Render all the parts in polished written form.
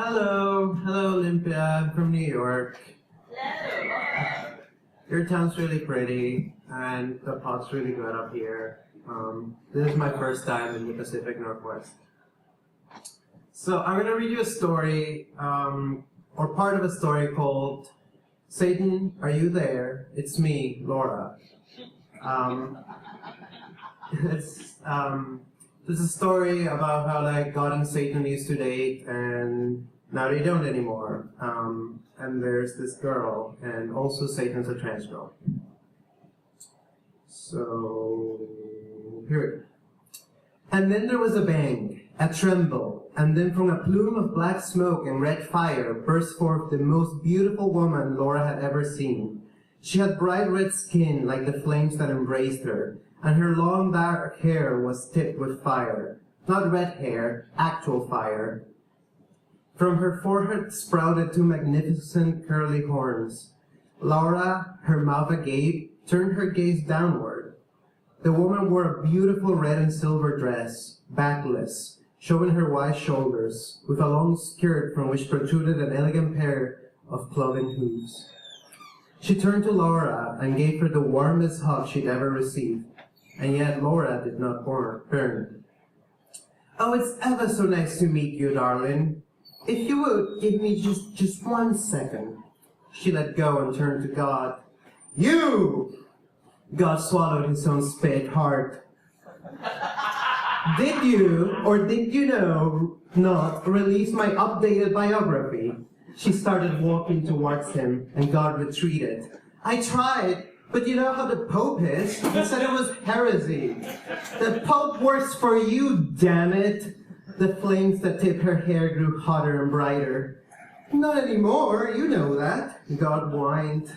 Hello Olympia, I'm from New York. Hello. Your town's really pretty, and the pot's really good up here. This is my first time in the Pacific Northwest. So I'm gonna read you a story, or part of a story called Satan, Are You There? It's Me, Laura. It's a story about how God and Satan used to date, and now they don't anymore. And there's this girl, and also Satan's a trans girl. So here we go. And then there was a bang, a tremble, and then from a plume of black smoke and red fire burst forth the most beautiful woman Laura had ever seen. She had bright red skin like the flames that embraced her, and her long dark hair was tipped with fire. Not red hair, actual fire. From her forehead sprouted two magnificent curly horns. Laura, her mouth agape, turned her gaze downward. The woman wore a beautiful red and silver dress, backless, showing her wide shoulders, with a long skirt from which protruded an elegant pair of cloven hooves. She turned to Laura and gave her the warmest hug she'd ever received, and yet Laura did not burn. "Oh, it's ever so nice to meet you, darling. If you would give me just 1 second." She let go and turned to God. "You!" God swallowed his own spit hard. "Did you, or did you not release my updated biography?" She started walking towards him, and God retreated. "I tried, but you know how the Pope is. He said it was heresy." "The Pope works for you, damn it!" The flames that tipped her hair grew hotter and brighter. "Not anymore, you know that," God whined.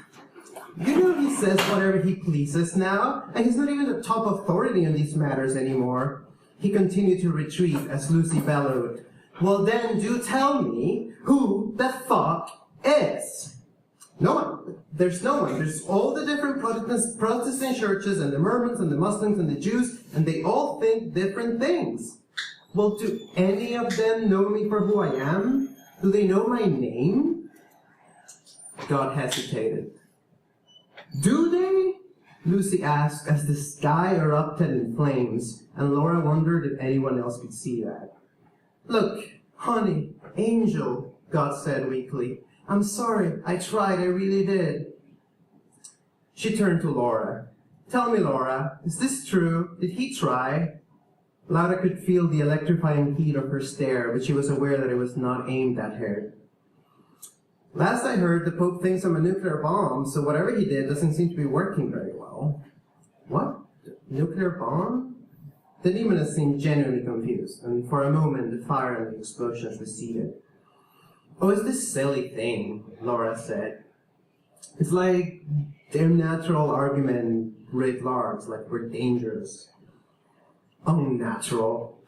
"You know he says whatever he pleases now, and he's not even the top authority on these matters anymore." He continued to retreat as Lucy bellowed, "Well then, do tell me who the fuck is?" "No one. There's no one. There's all the different Protestant churches and the Mormons and the Muslims and the Jews, and they all think different things." "Well, do any of them know me for who I am? Do they know my name?" God hesitated. "Do they?" Lucy asked as the sky erupted in flames, and Laura wondered if anyone else could see that. "Look, honey, angel," God said weakly. "I'm sorry, I tried, I really did." She turned to Laura. "Tell me, Laura, is this true? Did he try?" Laura could feel the electrifying heat of her stare, but she was aware that it was not aimed at her. "Last I heard, the Pope thinks I'm a nuclear bomb, so whatever he did doesn't seem to be working very well." "What? Nuclear bomb?" The demoness seemed genuinely confused, and for a moment the fire and the explosions receded. "Oh, it's this silly thing," Laura said. "It's like their natural argument writ large, like we're dangerous." "Oh, natural,"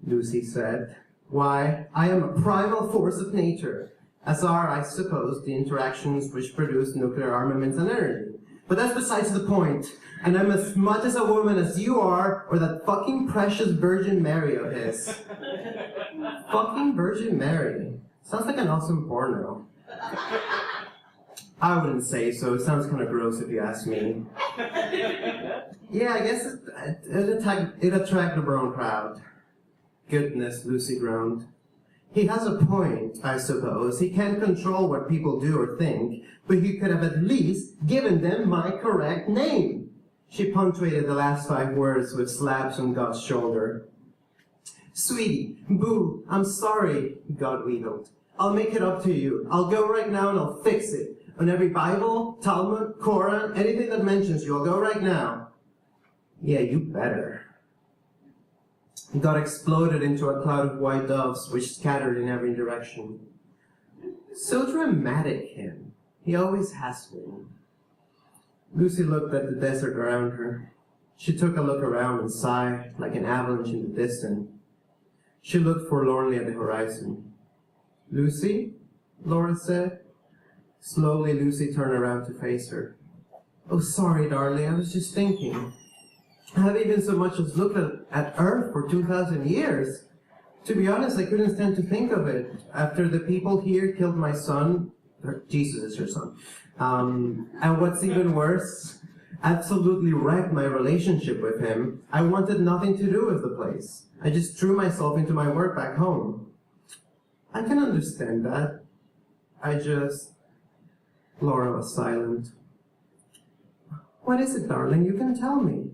Lucy said. "Why, I am a primal force of nature, as are, I suppose, the interactions which produce nuclear armaments and energy. But that's besides the point, and I'm as much as a woman as you are, or that fucking precious Virgin Mary of his." Fucking Virgin Mary. Sounds like an awesome porno. I wouldn't say so. It sounds kind of gross if you ask me. "Yeah, I guess it attracted the wrong crowd." "Goodness," Lucy groaned. "He has a point, I suppose. He can't control what people do or think, but he could have at least given them my correct name." She punctuated the last 5 words with slaps on God's shoulder. "Sweetie, boo, I'm sorry," God wheedled. "I'll make it up to you. I'll go right now and I'll fix it. On every Bible, Talmud, Quran, anything that mentions you, I'll go right now." "Yeah, you better." God exploded into a cloud of white doves which scattered in every direction. So dramatic, him. He always has been. Lucy looked at the desert around her. She took a look around and sighed like an avalanche in the distance. She looked forlornly at the horizon. "Lucy?" Laura said. Slowly, Lucy turned around to face her. "Oh, sorry, darling, I was just thinking. I haven't even so much as looked at Earth for 2,000 years. To be honest, I couldn't stand to think of it. After the people here killed my son, or Jesus is your son, and what's even worse, absolutely wrecked my relationship with him, I wanted nothing to do with the place. I just threw myself into my work back home. I can understand that. Laura was silent. What is it, darling? You can tell me.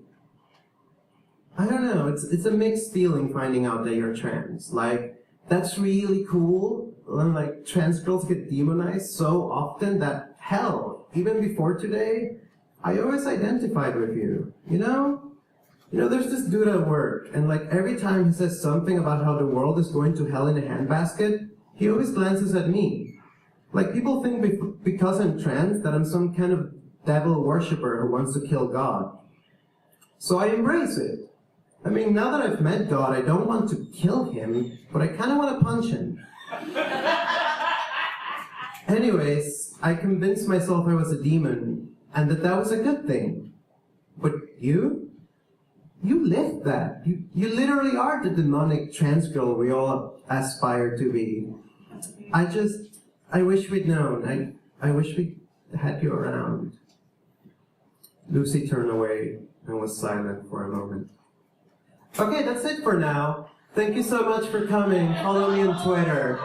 I don't know, it's a mixed feeling finding out that you're trans. Like, that's really cool, and like, trans girls get demonized so often that, hell, even before today, I always identified with you, you know? You know, there's this dude at work, and like, every time he says something about how the world is going to hell in a handbasket, he always glances at me. Like, people think because I'm trans that I'm some kind of devil worshipper who wants to kill God. So I embrace it. I mean, now that I've met God, I don't want to kill him, but I kind of want to punch him. Anyways, I convinced myself I was a demon, and that was a good thing. But you? You lived that. You literally are the demonic trans girl we all aspire to be. I wish we'd known. I wish we had you around. Lucy turned away and was silent for a moment. Okay, that's it for now. Thank you so much for coming. Follow me on Twitter.